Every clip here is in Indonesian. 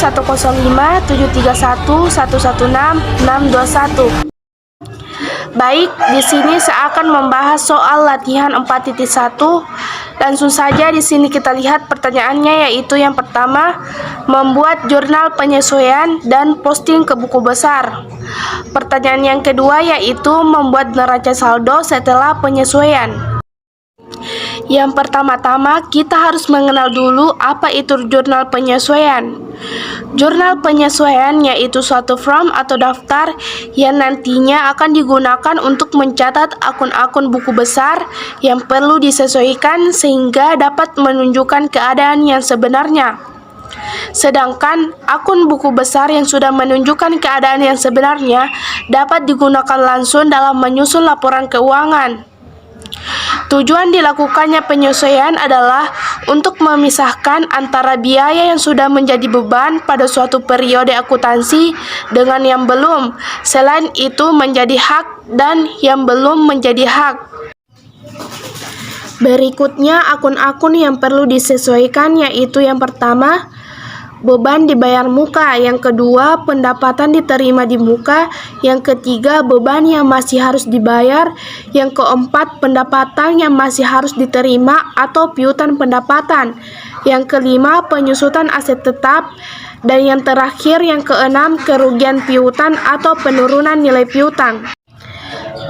105731116 Baik, di sini saya akan membahas soal latihan 4.1. Langsung saja di sini kita lihat pertanyaannya, yaitu yang pertama, membuat jurnal penyesuaian dan posting ke buku besar. Pertanyaan yang kedua yaitu membuat neraca saldo setelah penyesuaian. Yang pertama-tama kita harus mengenal dulu apa itu jurnal penyesuaian. Jurnal penyesuaian yaitu suatu form atau daftar yang nantinya akan digunakan untuk mencatat akun-akun buku besar yang perlu disesuaikan sehingga dapat menunjukkan keadaan yang sebenarnya. Sedangkan akun buku besar yang sudah menunjukkan keadaan yang sebenarnya dapat digunakan langsung dalam menyusun laporan keuangan. Tujuan dilakukannya penyesuaian adalah untuk memisahkan antara biaya yang sudah menjadi beban pada suatu periode akuntansi dengan yang belum. Selain itu menjadi hak dan yang belum menjadi hak. Berikutnya akun-akun yang perlu disesuaikan yaitu yang pertama, beban dibayar muka, yang kedua pendapatan diterima di muka, yang ketiga beban yang masih harus dibayar, yang keempat pendapatan yang masih harus diterima atau piutang pendapatan, yang kelima penyusutan aset tetap, dan yang terakhir yang keenam kerugian piutang atau penurunan nilai piutang.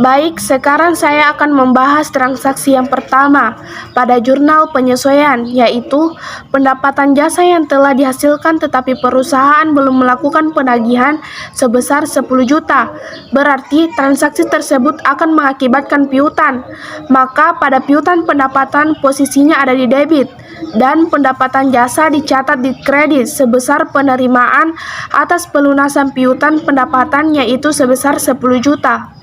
Baik, sekarang saya akan membahas transaksi yang pertama pada jurnal penyesuaian, yaitu pendapatan jasa yang telah dihasilkan tetapi perusahaan belum melakukan penagihan sebesar 10 juta. Berarti transaksi tersebut akan mengakibatkan piutang. Maka pada piutang pendapatan posisinya ada di debit dan pendapatan jasa dicatat di kredit sebesar penerimaan atas pelunasan piutang pendapatan yaitu sebesar 10 juta.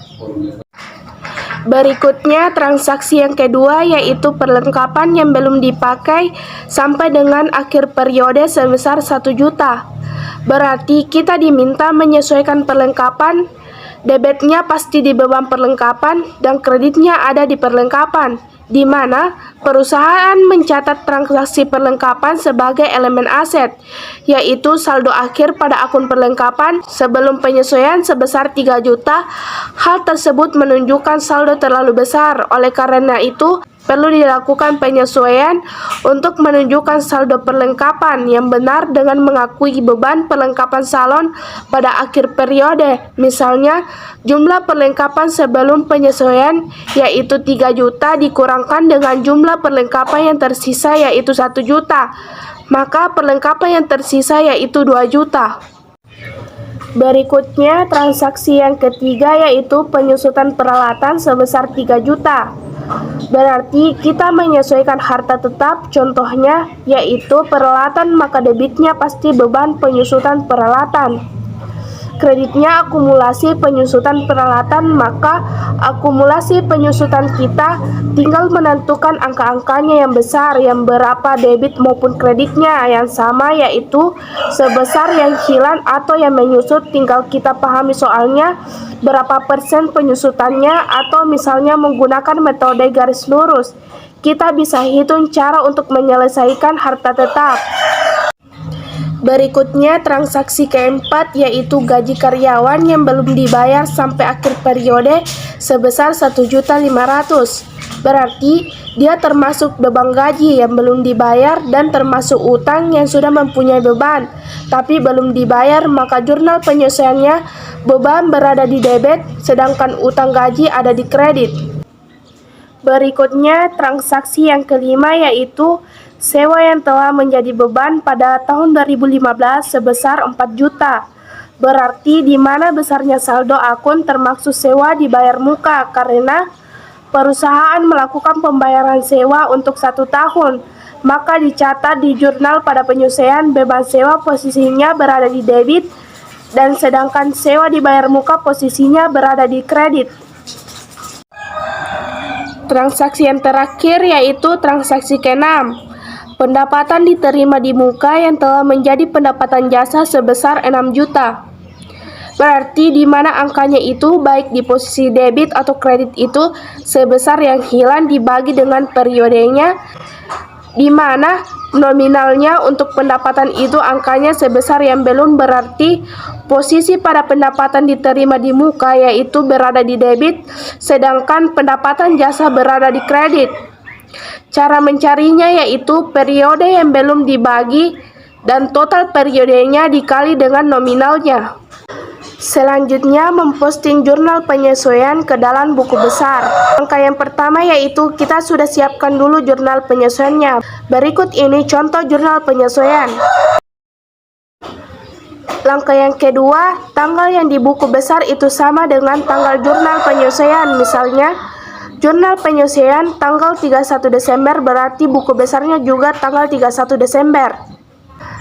Berikutnya transaksi yang kedua yaitu perlengkapan yang belum dipakai sampai dengan akhir periode sebesar 1 juta. Berarti kita diminta menyesuaikan perlengkapan, debitnya pasti di beban perlengkapan dan kreditnya ada di perlengkapan, di mana perusahaan mencatat transaksi perlengkapan sebagai elemen aset, yaitu saldo akhir pada akun perlengkapan sebelum penyesuaian sebesar 3 juta. Hal tersebut menunjukkan saldo terlalu besar, oleh karena itu perlu dilakukan penyesuaian untuk menunjukkan saldo perlengkapan yang benar dengan mengakui beban perlengkapan salon pada akhir periode. Misalnya, jumlah perlengkapan sebelum penyesuaian yaitu 3 juta dikurangkan dengan jumlah perlengkapan yang tersisa yaitu 1 juta. Maka perlengkapan yang tersisa yaitu 2 juta. Berikutnya transaksi yang ketiga yaitu penyusutan peralatan sebesar 3 juta. Berarti kita menyesuaikan harta tetap, contohnya yaitu peralatan, maka debitnya pasti beban penyusutan peralatan. Kreditnya akumulasi penyusutan peralatan, maka akumulasi penyusutan kita tinggal menentukan angka-angkanya yang besar, yang berapa debit maupun kreditnya yang sama yaitu sebesar yang hilang atau yang menyusut. Tinggal kita pahami soalnya berapa persen penyusutannya, atau misalnya menggunakan metode garis lurus, kita bisa hitung cara untuk menyelesaikan harta tetap. Berikutnya transaksi keempat yaitu gaji karyawan yang belum dibayar sampai akhir periode sebesar 1.500.000. Berarti dia termasuk beban gaji yang belum dibayar dan termasuk utang yang sudah mempunyai beban tapi belum dibayar, maka jurnal penyesuaiannya beban berada di debit sedangkan utang gaji ada di kredit. Berikutnya transaksi yang kelima yaitu sewa yang telah menjadi beban pada tahun 2015 sebesar 4 juta. Berarti di mana besarnya saldo akun termaksud sewa dibayar muka karena perusahaan melakukan pembayaran sewa untuk 1 tahun. Maka dicatat di jurnal pada penyesuaian beban sewa posisinya berada di debit dan sedangkan sewa dibayar muka posisinya berada di kredit. Transaksi yang terakhir yaitu transaksi ke-6. Pendapatan diterima di muka yang telah menjadi pendapatan jasa sebesar 6 juta. Berarti di mana angkanya itu baik di posisi debit atau kredit itu sebesar yang hilang dibagi dengan periodenya di mana nominalnya untuk pendapatan itu angkanya sebesar yang belum berarti posisi pada pendapatan diterima di muka yaitu berada di debit, sedangkan pendapatan jasa berada di kredit. Cara mencarinya yaitu periode yang belum dibagi dan total periodenya dikali dengan nominalnya. Selanjutnya, memposting jurnal penyesuaian ke dalam buku besar. Langkah yang pertama yaitu kita sudah siapkan dulu jurnal penyesuaiannya. Berikut ini contoh jurnal penyesuaian. Langkah yang kedua, tanggal yang di buku besar itu sama dengan tanggal jurnal penyesuaian. Misalnya, jurnal penyesuaian tanggal 31 Desember berarti buku besarnya juga tanggal 31 Desember.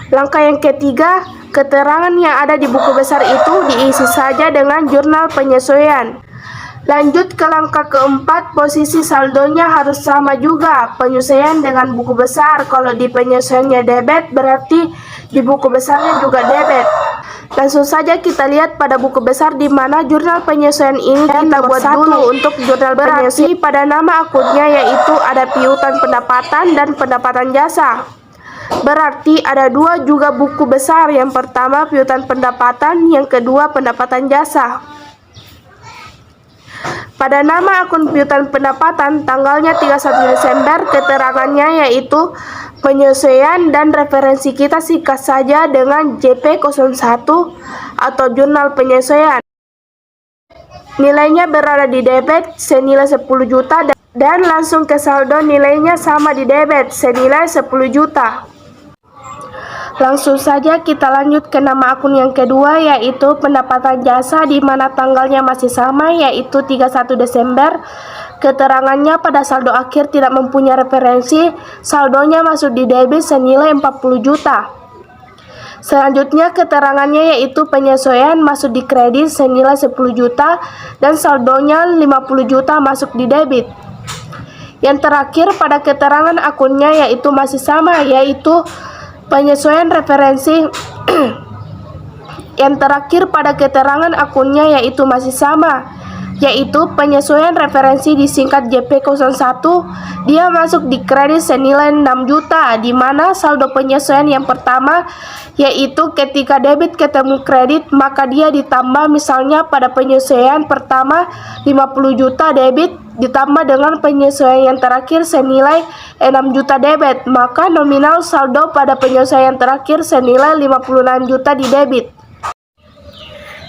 Langkah yang ketiga, keterangan yang ada di buku besar itu diisi saja dengan jurnal penyesuaian. Lanjut ke langkah keempat, posisi saldonya harus sama juga. Penyesuaian dengan buku besar. Kalau di penyesuaiannya debit, berarti di buku besarnya juga debit. Langsung saja kita lihat pada buku besar di mana jurnal penyesuaian ini kita buat dulu. Untuk jurnal berarti pada nama akunnya yaitu ada piutang pendapatan dan pendapatan jasa. Berarti ada dua juga buku besar, yang pertama piutang pendapatan, yang kedua pendapatan jasa. Pada nama akun piutang pendapatan, tanggalnya 31 Desember, keterangannya yaitu penyesuaian dan referensi kita singkat saja dengan JP01 atau jurnal penyesuaian. Nilainya berada di debit senilai 10 juta dan langsung ke saldo nilainya sama di debit senilai 10 juta. Langsung saja kita lanjut ke nama akun yang kedua yaitu pendapatan jasa di mana tanggalnya masih sama yaitu 31 Desember. Keterangannya pada saldo akhir tidak mempunyai referensi, saldonya masuk di debit senilai 40 juta. Selanjutnya keterangannya yaitu penyesuaian masuk di kredit senilai 10 juta dan saldonya 50 juta masuk di debit. Yang terakhir pada keterangan akunnya yaitu masih sama yaitu penyesuaian referensi. Yang terakhir pada keterangan akunnya yaitu masih sama yaitu penyesuaian referensi disingkat JP01. Dia masuk di kredit senilai 6 juta di mana saldo penyesuaian yang pertama yaitu ketika debit ketemu kredit maka dia ditambah, misalnya pada penyesuaian pertama 50 juta debit ditambah dengan penyesuaian yang terakhir senilai 6 juta debit, maka nominal saldo pada penyesuaian terakhir senilai 56 juta di debit.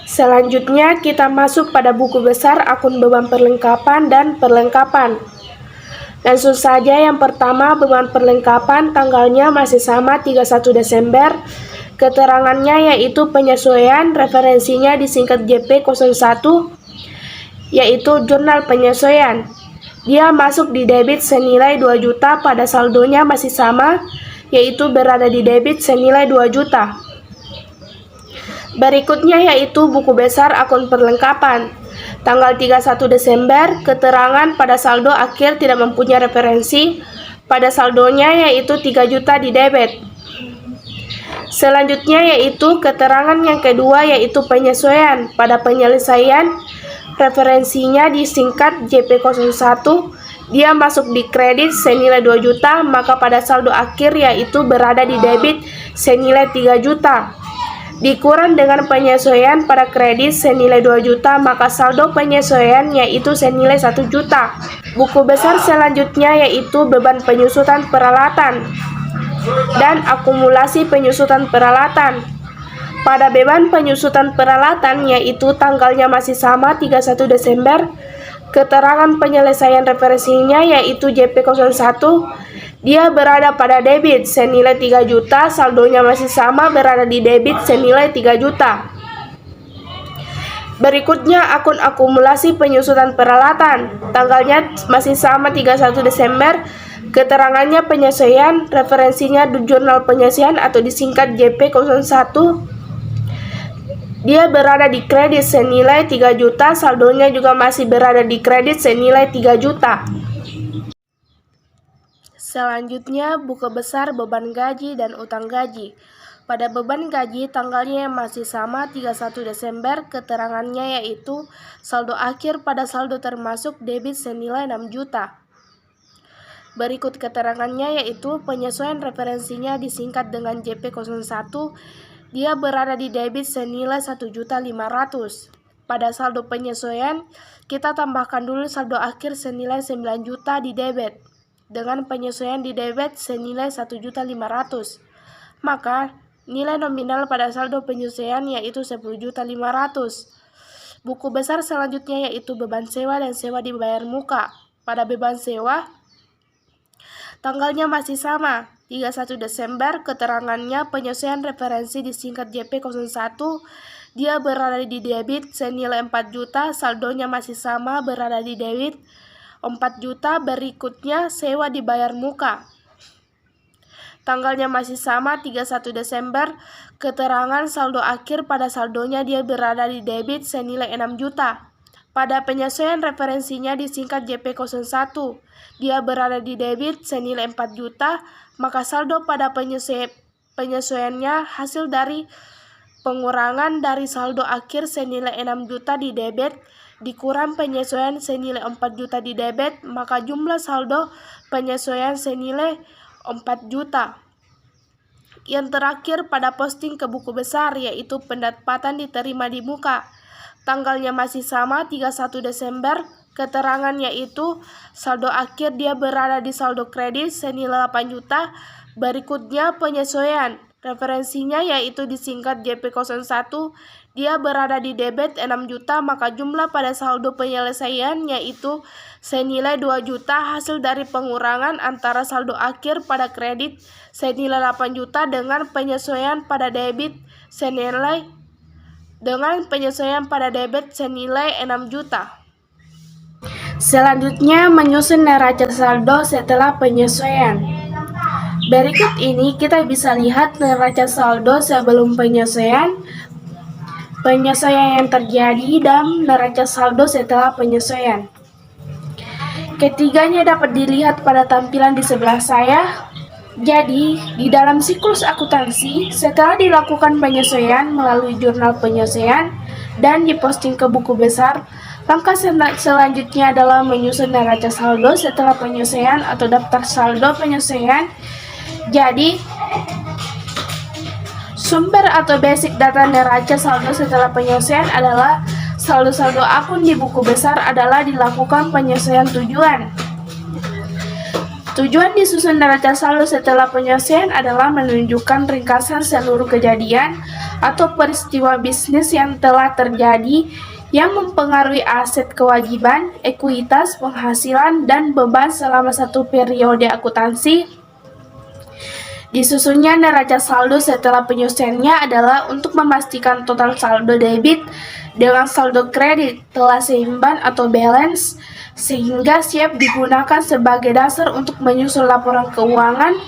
Selanjutnya kita masuk pada buku besar akun beban perlengkapan dan perlengkapan. Langsung saja yang pertama beban perlengkapan tanggalnya masih sama 31 Desember. Keterangannya yaitu penyesuaian, referensinya disingkat JP01 yaitu jurnal penyesuaian. Dia masuk di debit senilai 2 juta pada saldonya masih sama yaitu berada di debit senilai 2 juta. Berikutnya yaitu buku besar akun perlengkapan. Tanggal 31 Desember, keterangan pada saldo akhir tidak mempunyai referensi. Pada saldonya yaitu 3 juta di debit. Selanjutnya yaitu keterangan yang kedua yaitu penyesuaian. Pada penyelesaian, referensinya disingkat JP01. Dia masuk di kredit senilai 2 juta, maka pada saldo akhir yaitu berada di debit senilai 3 juta. Dikurang dengan penyesuaian pada kredit senilai 2 juta, maka saldo penyesuaian yaitu senilai 1 juta. Buku besar selanjutnya yaitu beban penyusutan peralatan dan akumulasi penyusutan peralatan. Pada beban penyusutan peralatan yaitu tanggalnya masih sama 31 Desember. Keterangan penyelesaian referensinya yaitu JP01. Dia berada pada debit senilai 3 juta, saldonya masih sama berada di debit senilai 3 juta. Berikutnya akun akumulasi penyusutan peralatan. Tanggalnya masih sama 31 Desember. Keterangannya penyesuaian, referensinya jurnal penyesuaian atau disingkat JP01. Dia berada di kredit senilai 3 juta, saldonya juga masih berada di kredit senilai 3 juta. Selanjutnya, buku besar beban gaji dan utang gaji. Pada beban gaji, tanggalnya masih sama 31 Desember, keterangannya yaitu saldo akhir pada saldo termasuk debit senilai 6 juta. Berikut keterangannya yaitu penyesuaian referensinya disingkat dengan JP01. Dia berada di debit senilai 1.500.000. Pada saldo penyesuaian, kita tambahkan dulu saldo akhir senilai 9 juta di debit dengan penyesuaian di debit senilai 1.500.000. Maka nilai nominal pada saldo penyesuaian yaitu 10.500.000. Buku besar selanjutnya yaitu beban sewa dan sewa dibayar muka. Pada beban sewa, tanggalnya masih sama, 31 Desember, keterangannya penyesuaian referensi disingkat JP01, dia berada di debit senilai 4 juta, saldonya masih sama, berada di debit 4 juta, berikutnya sewa dibayar muka. Tanggalnya masih sama, 31 Desember, keterangan saldo akhir pada saldonya dia berada di debit senilai 6 juta. Pada penyesuaian referensinya disingkat JP01, dia berada di debit senilai 4 juta, maka saldo pada penyesuaiannya hasil dari pengurangan dari saldo akhir senilai 6 juta di debit dikurang penyesuaian senilai 4 juta di debit, maka jumlah saldo penyesuaian senilai 4 juta. Yang terakhir pada posting ke buku besar yaitu pendapatan diterima di muka. Tanggalnya masih sama, 31 Desember, keterangan yaitu saldo akhir dia berada di saldo kredit senilai 8 juta, berikutnya penyesuaian. Referensinya yaitu disingkat JP01, dia berada di debit 6 juta, maka jumlah pada saldo penyelesaian yaitu senilai 2 juta hasil dari pengurangan antara saldo akhir pada kredit senilai 8 juta dengan penyesuaian pada debit senilai 6 juta. Selanjutnya menyusun neraca saldo setelah penyesuaian. Berikut ini kita bisa lihat neraca saldo sebelum penyesuaian yang terjadi, dan neraca saldo setelah penyesuaian. Ketiganya dapat dilihat pada tampilan di sebelah saya. Jadi, di dalam siklus akuntansi, setelah dilakukan penyesuaian melalui jurnal penyesuaian dan diposting ke buku besar, langkah selanjutnya adalah menyusun neraca saldo setelah penyesuaian atau daftar saldo penyesuaian. Jadi, sumber atau basic data neraca saldo setelah penyesuaian adalah saldo-saldo akun di buku besar adalah dilakukan penyesuaian tujuan. Tujuan disusun neraca saldo setelah penyesuaian adalah menunjukkan ringkasan seluruh kejadian atau peristiwa bisnis yang telah terjadi yang mempengaruhi aset kewajiban, ekuitas, penghasilan, dan beban selama satu periode akuntansi. Disusunnya neraca saldo setelah penyesuaiannya adalah untuk memastikan total saldo debit dengan saldo kredit telah seimbang atau balance, sehingga siap digunakan sebagai dasar untuk menyusun laporan keuangan.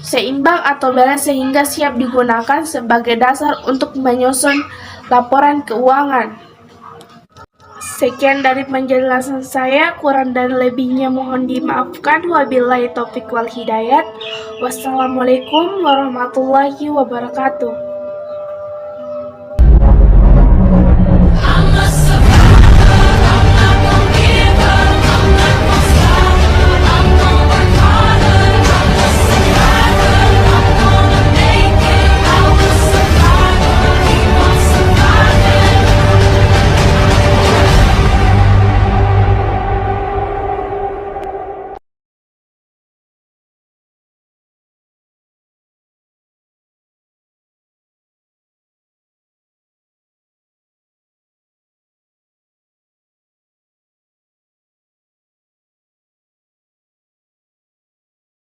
Seimbang atau balance sehingga siap digunakan sebagai dasar untuk menyusun laporan keuangan. Sekian dari penjelasan saya, kurang dan lebihnya mohon dimaafkan. Wabillahi taufiq wal hidayat. Wassalamualaikum warahmatullahi wabarakatuh.